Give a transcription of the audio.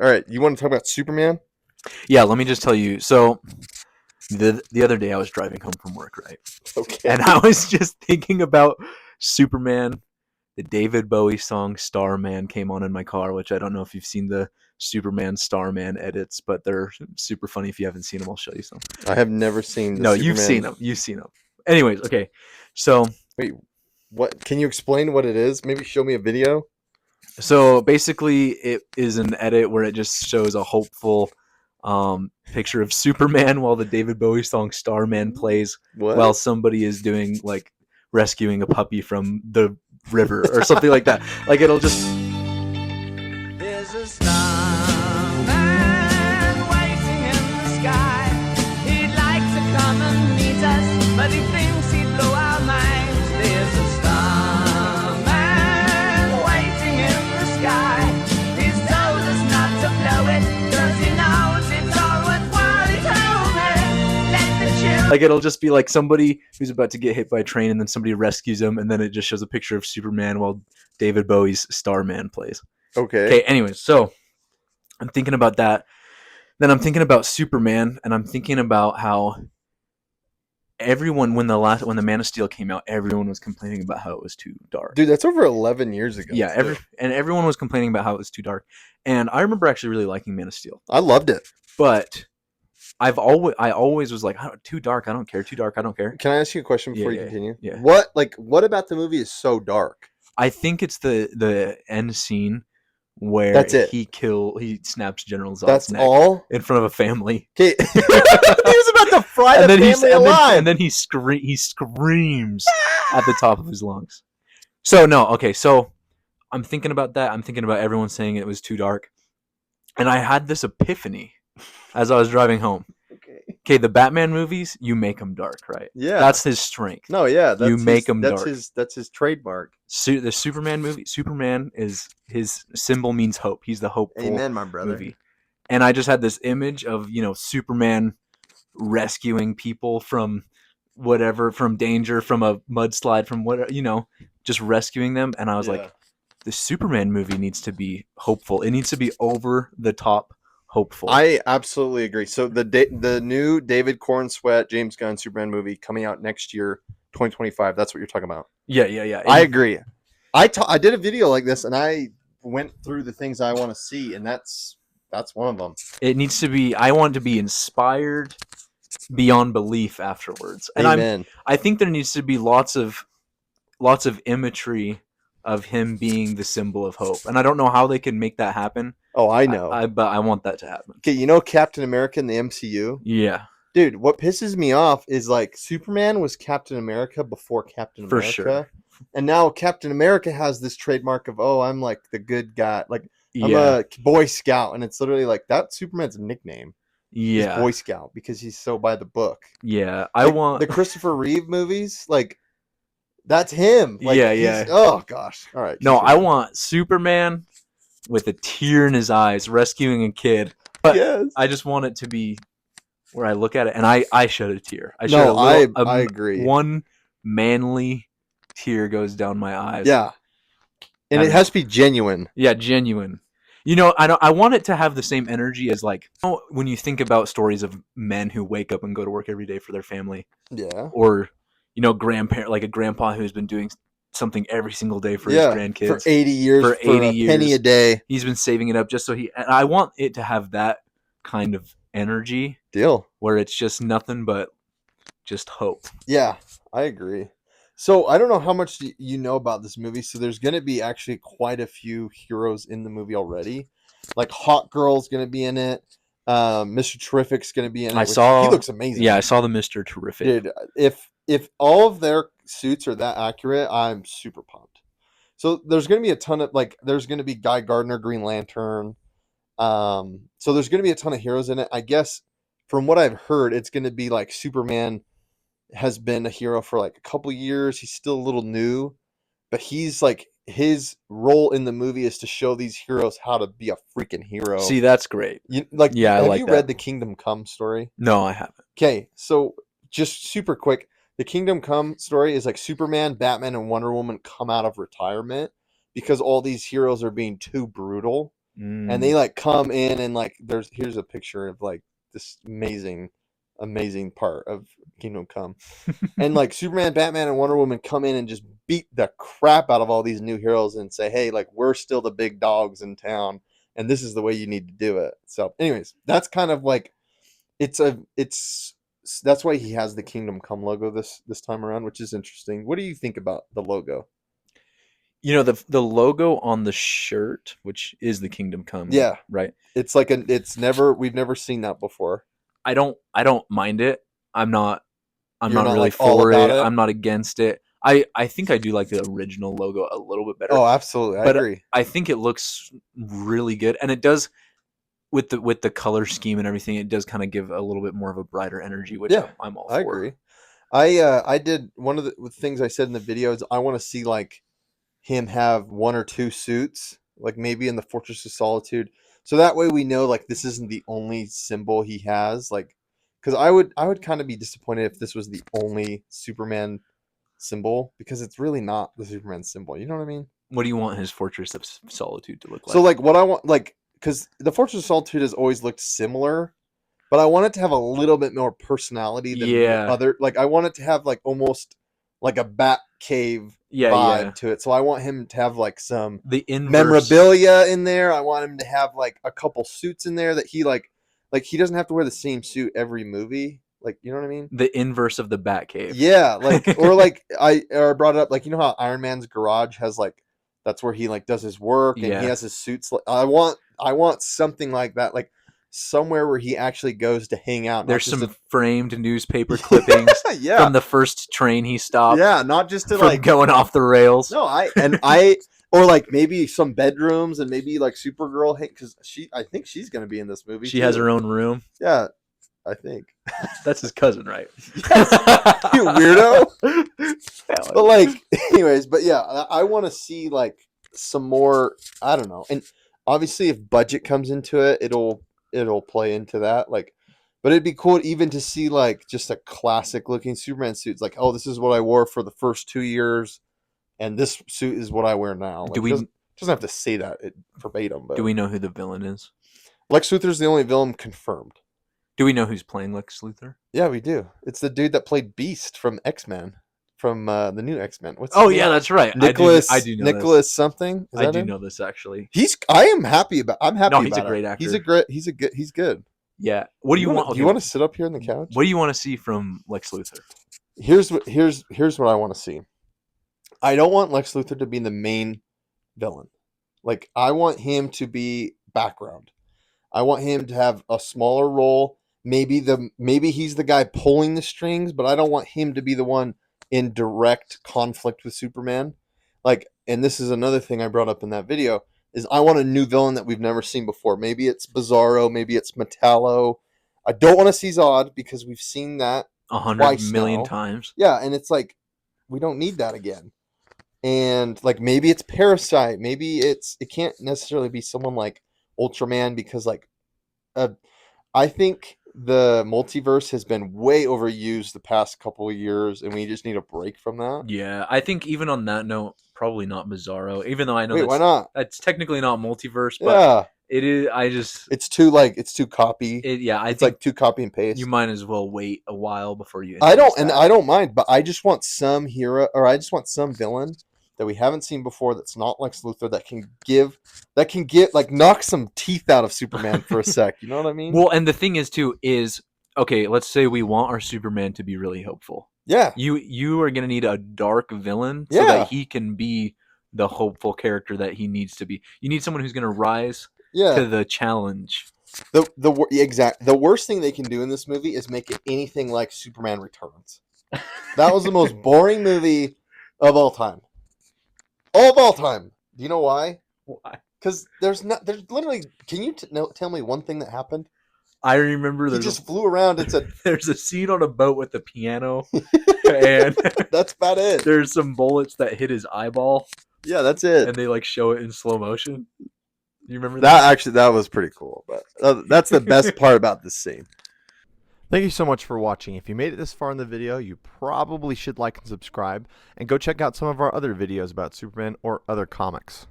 All right, you want to talk about Superman? Yeah, let me just tell you. So the other day I was driving home from work, right? Okay. And I was just thinking about Superman. The David Bowie song "Starman" came on in my car, which I don't know if you've seen the Superman Starman edits, but they're super funny. If you haven't seen them, I'll show you some. I have never seen the No, you've Superman. seen them. You've seen them. Anyways, okay. So Wait, what? Can you explain what it is? Maybe show me a video. basically, it is an edit where it just shows a hopeful picture of Superman while the David Bowie song "Starman" plays, while What? somebody is doing like rescuing a puppy from the river or something like that. Like it'll just. There's a starman waiting in the sky. He'd like to come and meet us, but he thinks he'd blow our minds. There's a starman waiting in the sky. He's told us not to blow it, 'cause he knows it's all worthwhile. He told me, let the children. Like it'll just be like somebody who's about to get hit by a train, and then somebody rescues him, and then it just shows a picture of Superman while David Bowie's "Starman" plays. Okay. Okay, anyways, so I'm thinking about that. Then I'm thinking about Superman, and I'm thinking about how everyone when the Man of Steel came out, everyone was complaining about how it was too dark. Dude, that's over 11 years ago. Yeah, too. everyone was complaining about how it was too dark. And I remember actually really liking Man of Steel. I loved it. But I always was like, too dark, I don't care. Too dark, I don't care. Can I ask you a question before Yeah, you continue? yeah. What about the movie is so dark? I think it's the end scene where That's it. he snaps General Zod's That's neck all? in front of a family. Okay. He was about to fry the family alive. And then he screams at the top of his lungs. So no, okay, so I'm thinking about that. I'm thinking about everyone saying it was too dark. And I had this epiphany as I was driving home. Okay, the Batman movies, you make them dark, right? Yeah. That's his strength. No, yeah. You make him dark. That's his trademark. The Superman movie, Superman is his symbol means hope. He's the hopeful Amen, my brother. movie. And I just had this image of, Superman rescuing people from whatever, from danger, from a mudslide, from whatever, just rescuing them. And I was like, the Superman movie needs to be hopeful. It needs to be over the top hopeful. I absolutely agree. So the new David Cornsweet, James Gunn Superman movie coming out next year, 2025. That's what you're talking about. Yeah. I agree. I did a video like this, and I went through the things I want to see, and that's one of them. It needs to be. I want to be inspired beyond belief afterwards, and Amen. I think there needs to be lots of imagery of him being the symbol of hope, and I don't know how they can make that happen. Oh, I know. But I want that to happen. Okay, Captain America in the MCU? Yeah. Dude, what pisses me off is like Superman was Captain America before Captain America. For sure. And now Captain America has this trademark of, I'm like the good guy. Like, I'm a Boy Scout. And it's literally like, that's Superman's nickname. Yeah. He's Boy Scout because he's so by the book. Yeah. I want the Christopher Reeve movies. Like, that's him. Like, yeah. Oh, gosh. All right. No, I want Superman with a tear in his eyes rescuing a kid. But yes. I just want it to be where I look at it and I shed a tear. I agree. One manly tear goes down my eyes. Yeah. And it has to be genuine. Yeah, genuine. I want it to have the same energy as like when you think about stories of men who wake up and go to work every day for their family. Yeah. Or grandparent, like a grandpa who's been doing something every single day for his grandkids for 80 years. For 80 years, penny a day. He's been saving it up just so and I want it to have that kind of energy. Deal. Where it's just nothing but just hope. Yeah, I agree. So I don't know how much you know about this movie. So there's going to be actually quite a few heroes in the movie already. Like Hawk Girl's going to be in it. Mr. Terrific's going to be in it. He looks amazing. Yeah, I saw the Mr. Terrific. Dude, if all of their suits are that accurate, I'm super pumped. So there's going to be a ton of there's going to be Guy Gardner, Green Lantern. So there's going to be a ton of heroes in it. I guess from what I've heard, it's going to be like Superman has been a hero for like a couple years. He's still a little new, but he's like his role in the movie is to show these heroes how to be a freaking hero. See, that's great. Have you read the Kingdom Come story? No, I haven't. Okay, so just super quick, the Kingdom Come story is like Superman, Batman, and Wonder Woman come out of retirement because all these heroes are being too brutal. and they like come in and like here's a picture of like this amazing part of Kingdom Come. And like Superman, Batman, and Wonder Woman come in and just beat the crap out of all these new heroes and say, hey, like we're still the big dogs in town and this is the way you need to do it. So anyways, that's kind of like that's why he has the Kingdom Come logo this time around, which is interesting. What do you think about the logo? You know, the logo on the shirt, which is the Kingdom Come. Yeah. Right. It's like we've never seen that before. I don't mind it. I'm not really like for it. I'm not against it. I think I do like the original logo a little bit better. Oh, absolutely. I agree. I think it looks really good, and it does with the color scheme and everything. It does kind of give a little bit more of a brighter energy, which I'm all for. I agree. I did one of the things I said in the video is I want to see like him have one or two suits, like maybe in the Fortress of Solitude, so that way we know like this isn't the only symbol he has. Like, because I would kind of be disappointed if this was the only Superman symbol, because it's really not the Superman symbol. You know what I mean? What do you want his Fortress of Solitude to look like? So like what I want, like, because the Fortress of Solitude has always looked similar, but I want it to have a little bit more personality than the other. Like I want it to have like almost like a Bat Cave vibe to it. So I want him to have like some memorabilia in there. I want him to have like a couple suits in there that he like he doesn't have to wear the same suit every movie. Like, you know what I mean? The inverse of the Bat Cave. Yeah, like or like I brought it up, like, you know how Iron Man's garage has like, that's where he like does his work and he has his suits. I want something like that, like somewhere where he actually goes to hang out. There's some framed newspaper clippings from the first train he stopped. Yeah, not just to from like going off the rails. No, or like maybe some bedrooms and maybe like Supergirl, because I think she's gonna be in this movie. She has her own room. Yeah, I think that's his cousin, right? You weirdo. But like, anyways, but yeah, I want to see like some more. I don't know, and obviously, if budget comes into it, it'll play into that. Like, but it'd be cool even to see like just a classic looking Superman suit. It's like, oh, this is what I wore for the first 2 years, and this suit is what I wear now. Like, doesn't have to say that verbatim, but do we know who the villain is? Lex Luthor's the only villain confirmed. Do we know who's playing Lex Luthor? Yeah, we do. It's the dude that played Beast from X-Men, from the new X-Men. What's his name? Yeah, that's right. Nicholas. I do know Nicholas this. Something. I do know this actually. I'm happy about. I'm happy. No, he's a great actor. He's good. Yeah. What do you want? Do you want to sit up here on the couch? What do you want to see from Lex Luthor? Here's what I want to see. I don't want Lex Luthor to be the main villain. Like, I want him to be background. I want him to have a smaller role. Maybe he's the guy pulling the strings, but I don't want him to be the one in direct conflict with Superman. Like, and this is another thing I brought up in that video, is I want a new villain that we've never seen before. Maybe it's Bizarro, maybe it's Metallo. I don't want to see Zod because we've seen that 100 million times. Yeah, and it's like, we don't need that again. And like, maybe it's Parasite. Maybe it can't necessarily be someone like Ultraman, because like, I think the multiverse has been way overused the past couple of years, and we just need a break from that. Yeah, I think even on that note, probably not Bizarro. Even though I know why not? That's technically not multiverse, but it is. It's too copy. It's like too copy and paste. You might as well wait a while before you. I don't mind, but I just want some hero, or I just want some villain that we haven't seen before, that's not Lex Luthor, that can get like, knock some teeth out of Superman for a sec. You know what I mean? Well, and the thing is too is, okay, let's say we want our Superman to be really hopeful. Yeah. You are gonna need a dark villain so that he can be the hopeful character that he needs to be. You need someone who's gonna rise to the challenge. The worst thing they can do in this movie is make it anything like Superman Returns. That was the most boring movie of all time. Of all time. Do you know why? Why? Because there's literally. Can you tell me one thing that happened? I remember he just flew around and said, "There's a scene on a boat with a piano, and that's about it. There's some bullets that hit his eyeball. Yeah, that's it. And they like show it in slow motion. You remember that? Actually, that was pretty cool. But that's the best part about this scene. Thank you so much for watching. If you made it this far in the video, you probably should like and subscribe, and go check out some of our other videos about Superman or other comics.